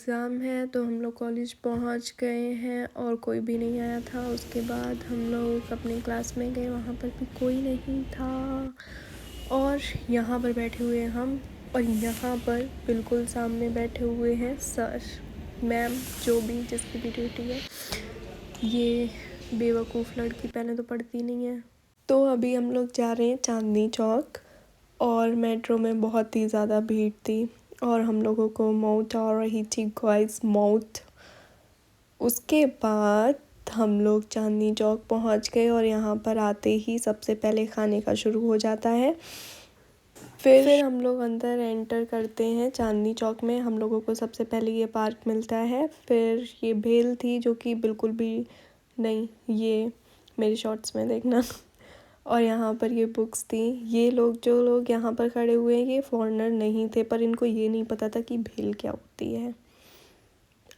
Exam है तो हम लोग कॉलेज पहुंच गए हैं और कोई भी नहीं आया था। उसके बाद हम लोग अपने क्लास में गए, वहाँ पर भी कोई नहीं था और यहाँ पर बैठे हुए हैं हम। और यहाँ पर बिल्कुल सामने बैठे हुए हैं सर, मैम, जो भी जिसकी भी ड्यूटी है। ये बेवकूफ़ लड़की पहले तो पढ़ती नहीं है। तो अभी हम लोग जा रहे हैं चांदनी चौक और मेट्रो में बहुत ही ज़्यादा भीड़ थी और हम लोगों को मौत आ रही थी, गाइस, मौत। उसके बाद हम लोग चांदनी चौक पहुंच गए और यहाँ पर आते ही सबसे पहले खाने का शुरू हो जाता है। फिर हम लोग अंदर एंटर करते हैं चांदनी चौक में। हम लोगों को सबसे पहले ये पार्क मिलता है, फिर ये भेल थी जो कि बिल्कुल भी नहीं, ये मेरे शॉर्ट्स में देखना। और यहाँ पर ये बुक्स थी। ये लोग, जो लोग यहाँ पर खड़े हुए हैं, ये फॉरेनर नहीं थे, पर इनको ये नहीं पता था कि भेल क्या होती है।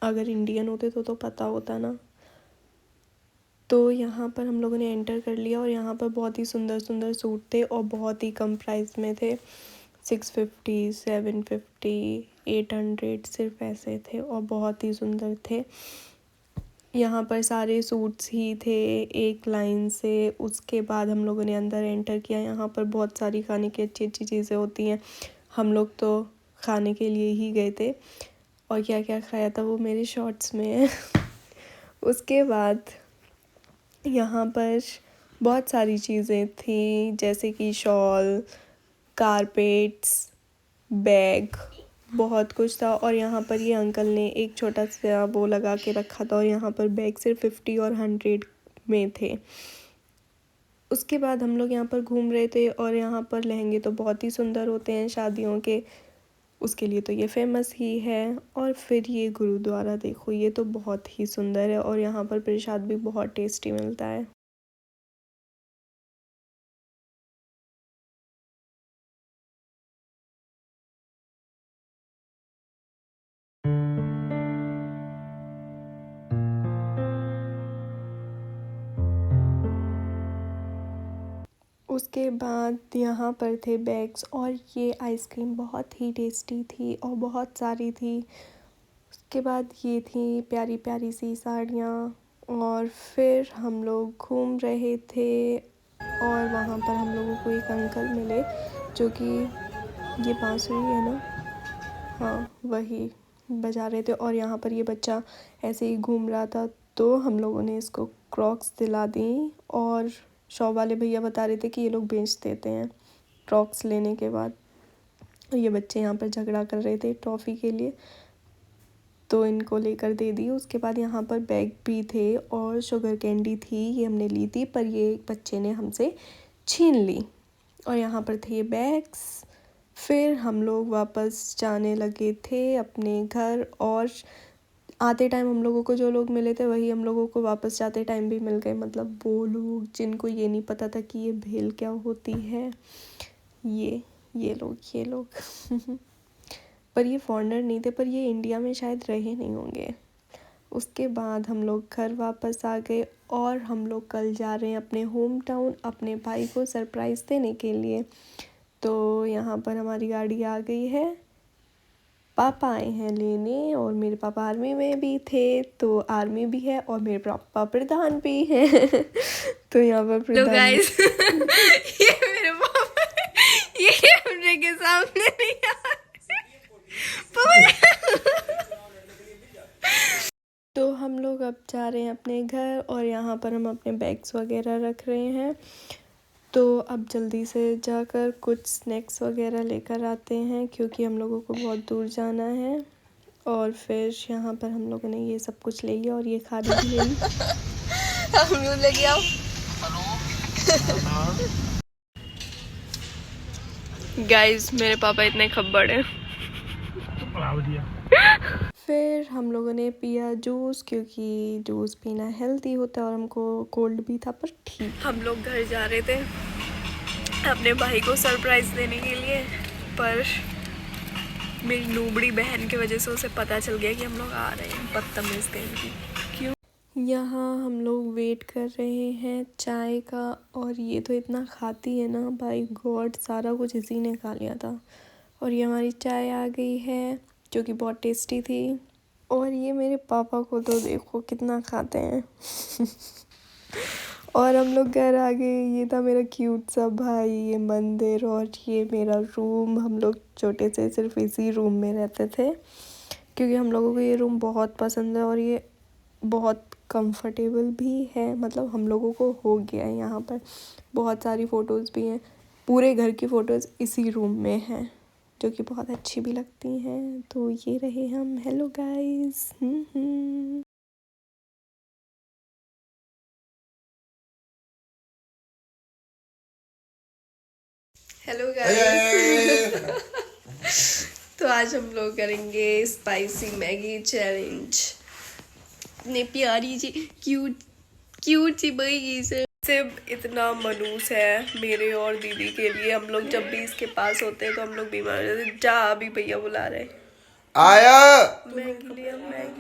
अगर इंडियन होते तो पता होता ना। तो यहाँ पर हम लोगों ने एंटर कर लिया और यहाँ पर बहुत ही सुंदर सुंदर सूट थे और बहुत ही कम प्राइस में थे। 650, 750, 800 सिर्फ ऐसे थे और बहुत ही सुंदर थे। यहाँ पर सारे सूट्स ही थे एक लाइन से। उसके बाद हम लोगों ने अंदर एंटर किया। यहाँ पर बहुत सारी खाने की अच्छी अच्छी चीज़ें होती हैं। हम लोग तो खाने के लिए ही गए थे और क्या क्या खाया था वो मेरे शॉर्ट्स में है। उसके बाद यहाँ पर बहुत सारी चीज़ें थी, जैसे कि शॉल, कारपेट्स, बैग, बहुत कुछ था। और यहाँ पर ये अंकल ने एक छोटा सा वो लगा के रखा था और यहाँ पर बैग सिर्फ 50 और 100 में थे। उसके बाद हम लोग यहाँ पर घूम रहे थे और यहाँ पर लहंगे तो बहुत ही सुंदर होते हैं शादियों के, उसके लिए तो ये फेमस ही है। और फिर ये गुरुद्वारा देखो, ये तो बहुत ही सुंदर है और यहाँ पर प्रसाद भी बहुत टेस्टी मिलता है। उसके बाद यहाँ पर थे बैग्स और ये आइसक्रीम बहुत ही टेस्टी थी और बहुत सारी थी। उसके बाद ये थी प्यारी प्यारी सी साड़ियाँ और फिर हम लोग घूम रहे थे और वहाँ पर हम लोगों को एक अंकल मिले जो कि ये बांसुरी है ना, हाँ वही बजा रहे थे। और यहाँ पर ये बच्चा ऐसे ही घूम रहा था तो हम लोगों ने इसको क्रॉक्स दिला दी और शॉप वाले भैया बता रहे थे कि ये लोग बेच देते हैं क्रॉक्स लेने के बाद। और ये बच्चे यहाँ पर झगड़ा कर रहे थे टॉफ़ी के लिए, तो इनको लेकर दे दी। उसके बाद यहाँ पर बैग भी थे और शुगर कैंडी थी, ये हमने ली थी पर ये बच्चे ने हमसे छीन ली। और यहाँ पर थे ये बैग्स। फिर हम लोग वापस जाने लगे थे अपने घर और आते टाइम हम लोगों को जो लोग मिले थे वही हम लोगों को वापस जाते टाइम भी मिल गए, मतलब वो लोग जिनको ये नहीं पता था कि ये भेल क्या होती है, ये लोग पर ये फॉरेनर नहीं थे, पर ये इंडिया में शायद रहे नहीं होंगे। उसके बाद हम लोग घर वापस आ गए और हम लोग कल जा रहे हैं अपने होम टाउन अपने भाई को सरप्राइज़ देने के लिए। तो यहाँ पर हमारी गाड़ी आ गई है, पापा आए हैं लेने और मेरे पापा आर्मी में भी थे, तो आर्मी भी है और मेरे पापा प्रधान भी हैं। तो यहाँ पर प्रधान गाइस ये मेरे पापा ये कैमरे के सामने नहीं आ तो हम लोग अब जा रहे हैं अपने घर और यहाँ पर हम अपने बैग्स वगैरह रख रहे हैं। तो अब जल्दी से जाकर कुछ स्नैक्स वगैरह लेकर आते हैं क्योंकि हम लोगों को बहुत दूर जाना है। और फिर यहाँ पर हम लोगों ने ये सब कुछ ले लिया और ये खाने भी ले ली। हम लोग ले गया गाइस, मेरे पापा इतने खब्बड़ हैं। फिर हम लोगों ने पिया जूस क्योंकि जूस पीना हेल्दी होता है और हमको कोल्ड भी था पर ठीक। हम लोग घर जा रहे थे अपने भाई को सरप्राइज़ देने के लिए, पर मेरी नूबड़ी बहन की वजह से उसे पता चल गया कि हम लोग आ रहे हैं। बदतमीज़ दिन की क्यों। यहाँ हम लोग वेट कर रहे हैं चाय का और ये तो इतना खाती है ना, भाई गॉड, सारा कुछ इसी ने खा लिया था। और ये हमारी चाय आ गई है जो कि बहुत टेस्टी थी। और ये मेरे पापा को तो देखो कितना खाते हैं। और हम लोग घर आ गए। ये था मेरा क्यूट सा भाई, ये मंदिर और ये मेरा रूम। हम लोग छोटे से सिर्फ इसी रूम में रहते थे क्योंकि हम लोगों को ये रूम बहुत पसंद है और ये बहुत कंफर्टेबल भी है। मतलब हम लोगों को हो गया है यहाँ पर। बहुत सारी फ़ोटोज़ भी हैं, पूरे घर की फ़ोटोज़ इसी रूम में हैं जो कि बहुत अच्छी भी लगती हैं। तो ये रहे हम। Hello guys. Hello guys. तो आज हम लोग करेंगे स्पाइसी मैगी चैलेंज। इतनी प्यारी सी क्यूट सी मैगी से सिर्फ इतना मनूस है मेरे और दीदी के लिए। हम लोग जब भी इसके पास होते हैं तो हम लोग बीमार हो जाते हैं। जा, अभी भैया बुला रहे। आया मैगी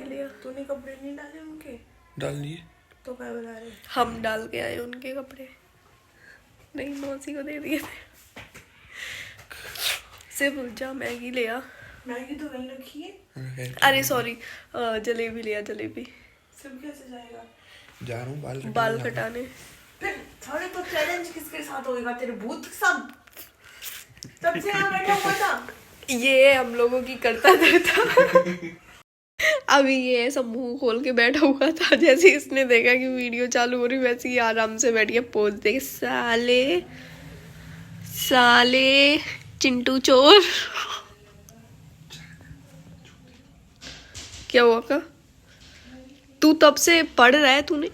लिया। तूने कपड़े नहीं डाले उनके? डाल दिए तो क्या बता रहे? हम डाल के आए उनके कपड़े, नहीं मौसी को दे दिए थे। सिर्फ जा मैगी लिया। मैगी तो वहीं रखी है। अरे सॉरी, जलेबी लिया। जलेबी सब कैसे जाएगा? जा रहा हूँ बाल कटाने। फिर सारे तो चैलेंज किसके साथ होएगा? तेरे भूत के साथ? तब से यहाँ बैठा हुआ था। ये हम लोगों की करता था। अभी ये सब मुंह खोल के बैठा हुआ था। जैसे इसने देखा कि वीडियो चालू हो रही वैसे ही आराम से बैठ के पोज दे। साले साले चिंटू चोर। क्या हुआ का? तू तब से पढ़ रहा है, तूने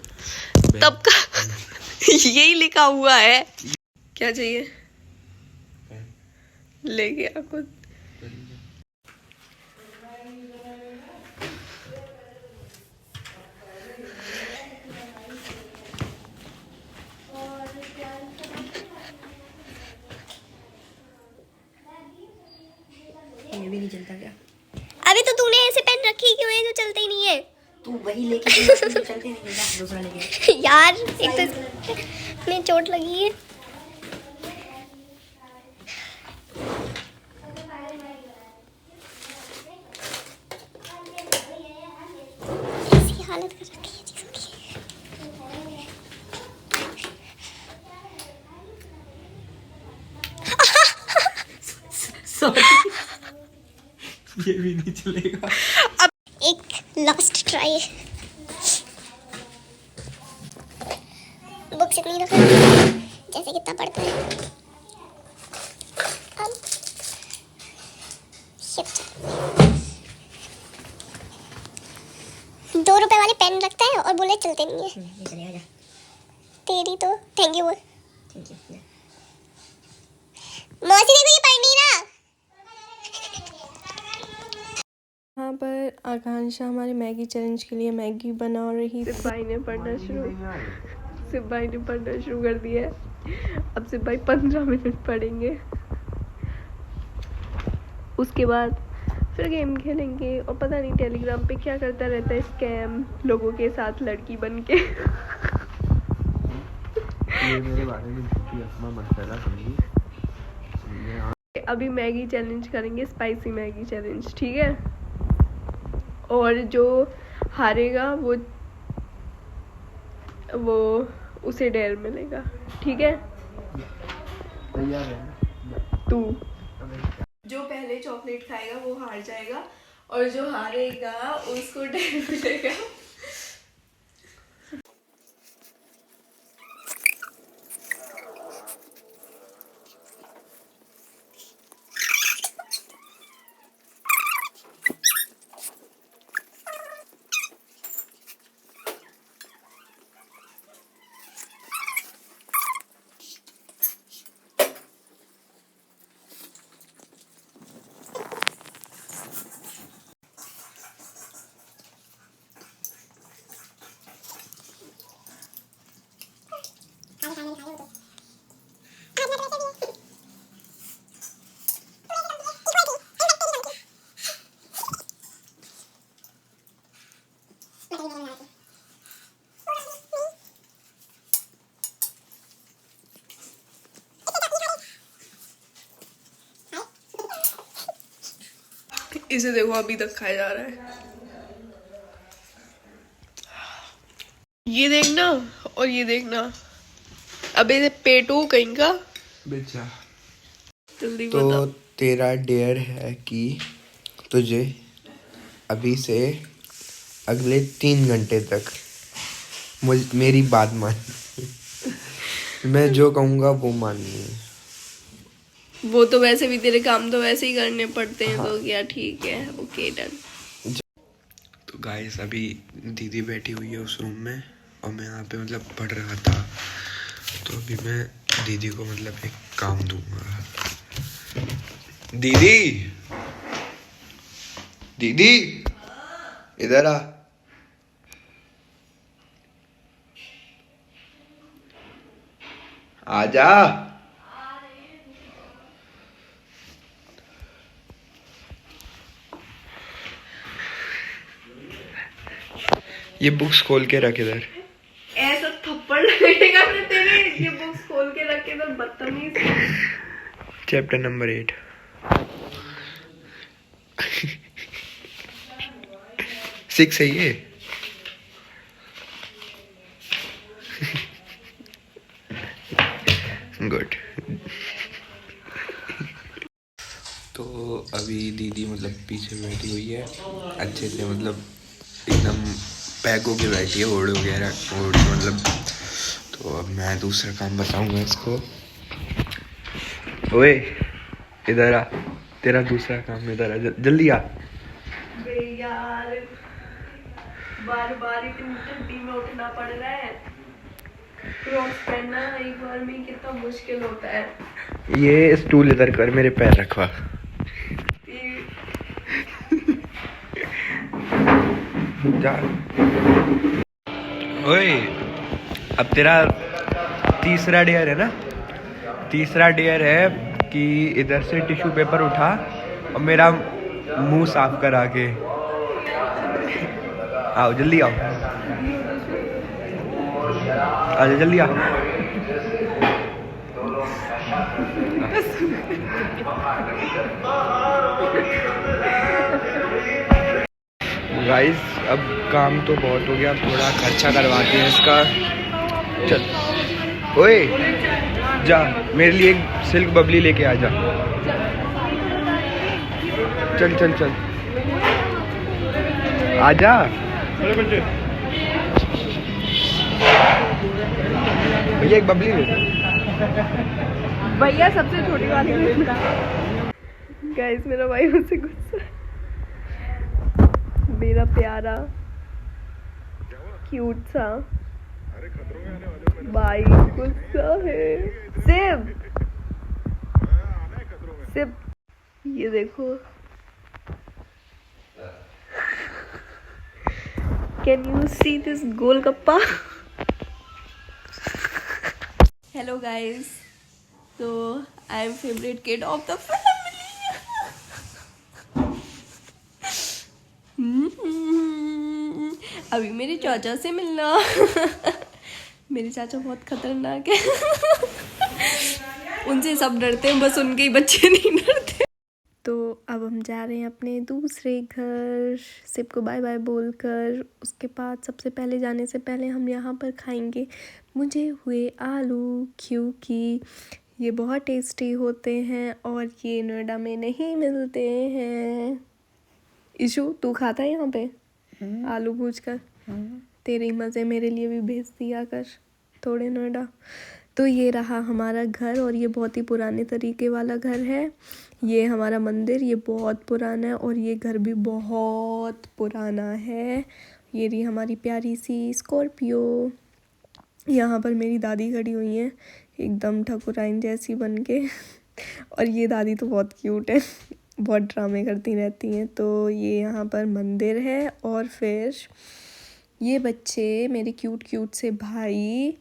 तब का यही लिखा हुआ है। क्या चाहिए? ले गया खुद। ये भी नहीं चलता क्या? अभी तो तूने ऐसे पेन रखी क्यों है जो चलते ही नहीं है? तू वही लेके चलते नहीं चलता, दूसरा लेके। यार एक तो में चोट लगी है। ऐसी हालत कर रखी है चीजों की। सॉरी। ये भी नहीं चलेगा। एक लास्ट ट्राई। बुक्स इतनी रखा जैसे कितना पढ़ता है। अब शिट। 2 रुपए वाले पेन रखता है और बोले चलते नहीं है। ये चलेगा जा। तेरी तो थैंक यू बोल। ठीक है। मौसी देखो ये पढ़नी ना। यहाँ पर आकांक्षा हमारे मैगी चैलेंज के लिए मैगी बना रही। सिर्फ भाई ने पढ़ना शुरू कर दिया है। अब सिर्फ भाई 15 मिनट पढ़ेंगे, उसके बाद फिर गेम खेलेंगे और पता नहीं टेलीग्राम पे क्या करता रहता है स्कैम लोगों के साथ लड़की बन के। ये मेरे बारे में झूठी अफवाह मत फैला समझी। अभी मैगी चैलेंज करेंगे, स्पाइसी मैगी चैलेंज, ठीक है। और जो हारेगा वो उसे डेयर मिलेगा, ठीक है। तैयार है तू जो पहले चॉकलेट खाएगा वो हार जाएगा और जो हारेगा उसको डेयर मिलेगा। इसे देखो अभी तक खाया जा रहा है। ये देखना और ये देखना। अबे ये पेटू कहीं का बेचा। जल्दी तो बता। तेरा डेयर है कि तुझे अभी से अगले 3 घंटे तक मेरी बात मान। मैं जो कहूँगा वो माननी है। वो तो वैसे भी तेरे काम तो वैसे ही करने पड़ते हैं। तो क्या ठीक है, ओके डन। तो गाइस अभी दीदी बैठी हुई है उस रूम में और मैं यहाँ पे मतलब पढ़ रहा था। तो अभी मैं दीदी को मतलब एक काम दूंगा। दीदी दीदी इधर आ। आजा। ये बुक्स खोल के रख इधर। ऐसा थप्पड़ लगेगा ना तेरे। ये बुक्स खोल के रख के तो बदतमीज। Chapter number 8। सिक्स है ये। गुड। तो अभी दीदी मतलब पीछे बैठी हुई है अच्छे से, मतलब एकदम पैक होके बैठी है, ओढ़ वगैरह ओढ़ के मतलब। तो अब मैं दूसरा काम बताऊंगा इसको। ओए इधर आ, तेरा दूसरा काम इधर आ, जल्दी आ। यार बार बार इतनी ठंडी में उठना पड़ रहा है। क्रॉक्स पहनना एक बार में कितना मुश्किल होता है। ये स्टूल इधर कर, मेरे पैर रखवा। जा। ओए अब तेरा तीसरा डेयर है ना। तीसरा डेयर है कि इधर से टिश्यू पेपर उठा और मेरा मुंह साफ करा के आओ। जल्दी आओ, आजा जल्दी आओ। गाइस अब काम तो बहुत हो गया, थोड़ा खर्चा करवाते हैं इसका। चल ओए जा, मेरे लिए एक सिल्क बबली लेके आ जा। चल चल चल आजा। भैया एक बबली ले। भैया सबसे छोटी वाली गाइस मेरा भाई मुझसे गुस्सा। मेरा प्यारा क्यूट सा भाई गुस्सा है। सिर्फ ये देखो, can you see this golgappa. Hello guys, तो I am favourite kid of the family. अभी मेरे चाचा से मिलना। मेरे चाचा बहुत खतरनाक है। उनसे सब डरते हैं, बस उनके ही बच्चे नहीं डरते। तो अब हम जा रहे हैं अपने दूसरे घर, सिप को बाय बाय बोलकर। उसके बाद सबसे पहले जाने से पहले हम यहाँ पर खाएंगे मुझे हुए आलू, क्योंकि ये बहुत टेस्टी होते हैं और ये नोएडा में नहीं मिलते हैं। इशू तू खाता है यहाँ पे आलू भूज कर? तेरे मज़े मेरे लिए भी भेज दिया कर थोड़े नोएडा। तो ये रहा हमारा घर और ये बहुत ही पुराने तरीके वाला घर है। ये हमारा मंदिर, ये बहुत पुराना है और ये घर भी बहुत पुराना है। ये रही हमारी प्यारी सी स्कॉर्पियो। यहाँ पर मेरी दादी खड़ी हुई है एकदम ठकुराइन जैसी बन के। और ये दादी तो बहुत क्यूट है, बहुत ड्रामे करती रहती हैं। तो ये यहाँ पर मंदिर है और फिर ये बच्चे मेरे क्यूट क्यूट से भाई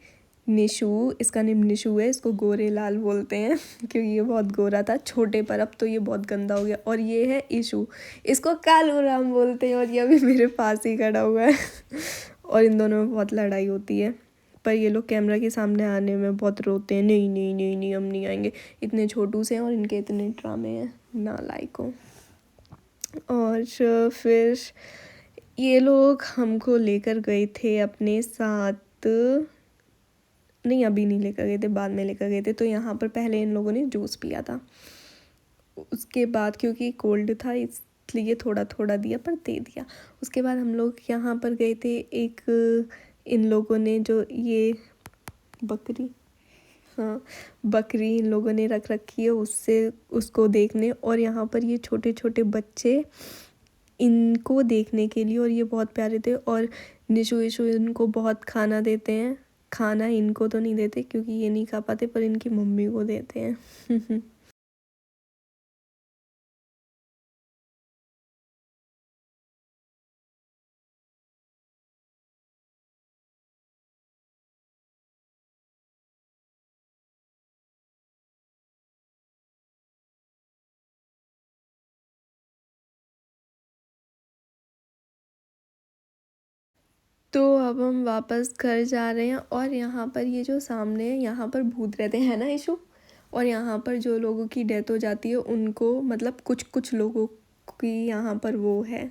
निशु, इसका नेम निशु है, इसको गोरे लाल बोलते हैं क्योंकि ये बहुत गोरा था छोटे पर, अब तो ये बहुत गंदा हो गया। और ये है इशू, इसको कालू राम बोलते हैं और ये अभी मेरे पास ही खड़ा हुआ है। और इन दोनों में बहुत लड़ाई होती है, पर ये लोग कैमरा के सामने आने में बहुत रोते हैं। नहीं नहीं नहीं नहीं हम नहीं आएंगे, इतने छोटू से हैं और इनके इतने ड्रामे हैं, नालायक हो। और फिर ये लोग हमको लेकर गए थे अपने साथ, नहीं अभी नहीं लेकर गए थे, बाद में लेकर गए थे। तो यहाँ पर पहले इन लोगों ने जूस पिया था, उसके बाद क्योंकि कोल्ड था इसलिए थोड़ा थोड़ा दिया पर दे दिया। उसके बाद हम लोग यहाँ पर गए थे, एक इन लोगों ने जो ये बकरी, हाँ बकरी इन लोगों ने रख रखी है उससे उसको देखने, और यहाँ पर ये छोटे छोटे बच्चे इनको देखने के लिए, और ये बहुत प्यारे थे। और निशु इशु इनको बहुत खाना देते हैं, खाना इनको तो नहीं देते क्योंकि ये नहीं खा पाते, पर इनकी मम्मी को देते हैं। तो अब हम वापस घर जा रहे हैं, और यहाँ पर ये जो सामने है यहाँ पर भूत रहते हैं ना इशू, और यहाँ पर जो लोगों की डेथ हो जाती है उनको, मतलब कुछ कुछ लोगों की यहाँ पर वो है।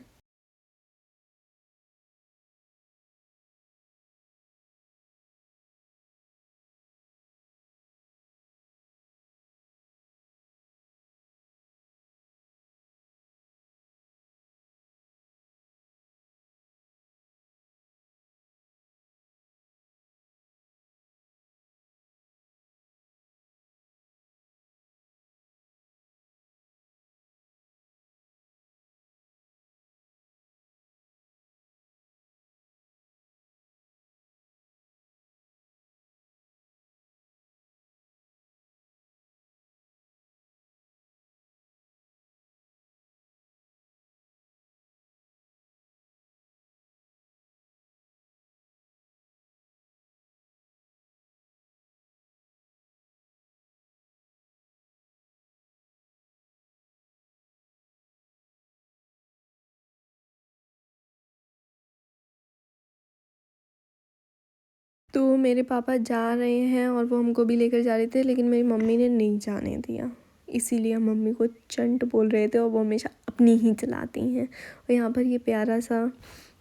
तो मेरे पापा जा रहे हैं और वो हमको भी लेकर जा रहे थे, लेकिन मेरी मम्मी ने नहीं जाने दिया, इसीलिए हम मम्मी को चंट बोल रहे थे, और वो हमेशा अपनी ही चलाती हैं। और यहाँ पर ये प्यारा सा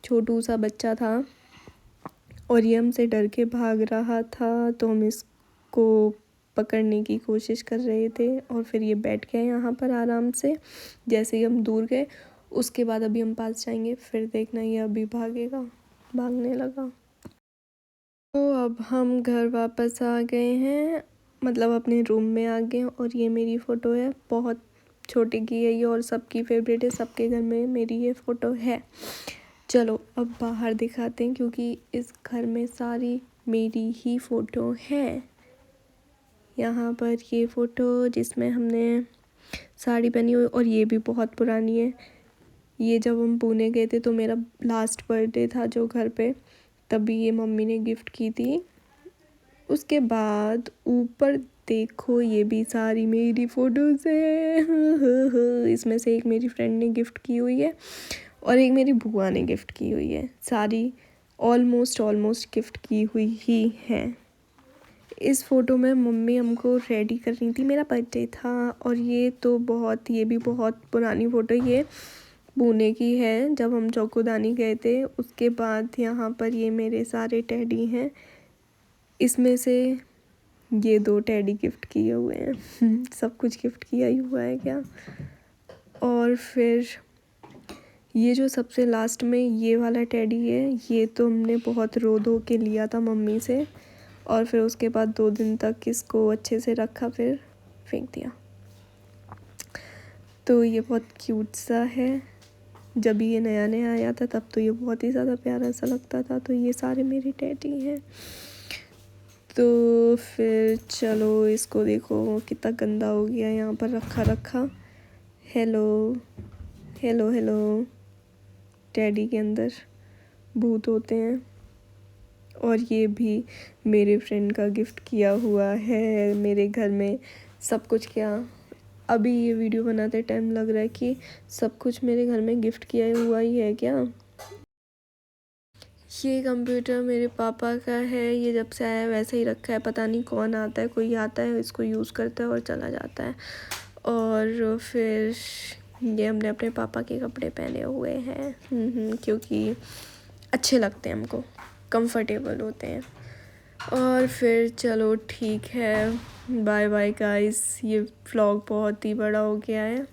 छोटू सा बच्चा था, और ये हमसे डर के भाग रहा था, तो हम इसको पकड़ने की कोशिश कर रहे थे, और फिर ये बैठ गया यहाँ पर आराम से। जैसे ही हम दूर गए उसके बाद अभी हम पास जाएंगे, फिर देखना ये अभी भागेगा, भागने लगा। तो अब हम घर वापस आ गए हैं, मतलब अपने रूम में आ गए हैं, और ये मेरी फ़ोटो है, बहुत छोटी की है ये, और सबकी फेवरेट है, सबके घर में मेरी ये फ़ोटो है। चलो अब बाहर दिखाते हैं, क्योंकि इस घर में सारी मेरी ही फ़ोटो है। यहाँ पर ये फ़ोटो जिसमें हमने साड़ी पहनी हुई, और ये भी बहुत पुरानी है। ये जब हम पुणे गए थे तो मेरा लास्ट बर्थडे था जो घर पे, तभी ये मम्मी ने गिफ्ट की थी। उसके बाद ऊपर देखो ये भी सारी मेरी फ़ोटोज़ हैं। इसमें से एक मेरी फ्रेंड ने गिफ्ट की हुई है, और एक मेरी बुआ ने गिफ्ट की हुई है। सारी ऑलमोस्ट गिफ्ट की हुई ही हैं। इस फ़ोटो में मम्मी हमको रेडी कर रही थी, मेरा बर्थडे था। और ये भी बहुत पुरानी फ़ोटो, ये पुणे की है जब हम चौकोदानी गए थे। उसके बाद यहाँ पर ये मेरे सारे टेडी हैं, इसमें से ये 2 टेडी गिफ्ट किए हुए हैं। सब कुछ गिफ्ट किया ही हुआ है क्या। और फिर ये जो सबसे लास्ट में ये वाला टेडी है, ये तो हमने बहुत रो धो के लिया था मम्मी से, और फिर उसके बाद 2 दिन तक इसको अच्छे से रखा, फिर फेंक दिया। तो ये बहुत क्यूट सा है। जब ये नया नया आया था तब तो ये बहुत ही ज़्यादा प्यारा सा लगता था। तो ये सारे मेरे टेडी हैं। तो फिर चलो इसको देखो कितना गंदा हो गया, यहाँ पर रखा। हेलो हेलो हेलो, टेडी के अंदर भूत होते हैं। और ये भी मेरे फ्रेंड का गिफ्ट किया हुआ है मेरे घर में। सब कुछ क्या, अभी ये वीडियो बनाते टाइम लग रहा है कि सब कुछ मेरे घर में गिफ्ट किया हुआ ही है क्या। ये कंप्यूटर मेरे पापा का है, ये जब से आया वैसे ही रखा है। पता नहीं कौन आता है, कोई आता है इसको यूज़ करता है और चला जाता है। और फिर ये हमने अपने पापा के कपड़े पहने हुए हैं क्योंकि अच्छे लगते हैं हमको, कंफर्टेबल होते हैं। और फिर चलो ठीक है, बाय बाय गाइस। ये व्लॉग बहुत ही बड़ा हो गया है।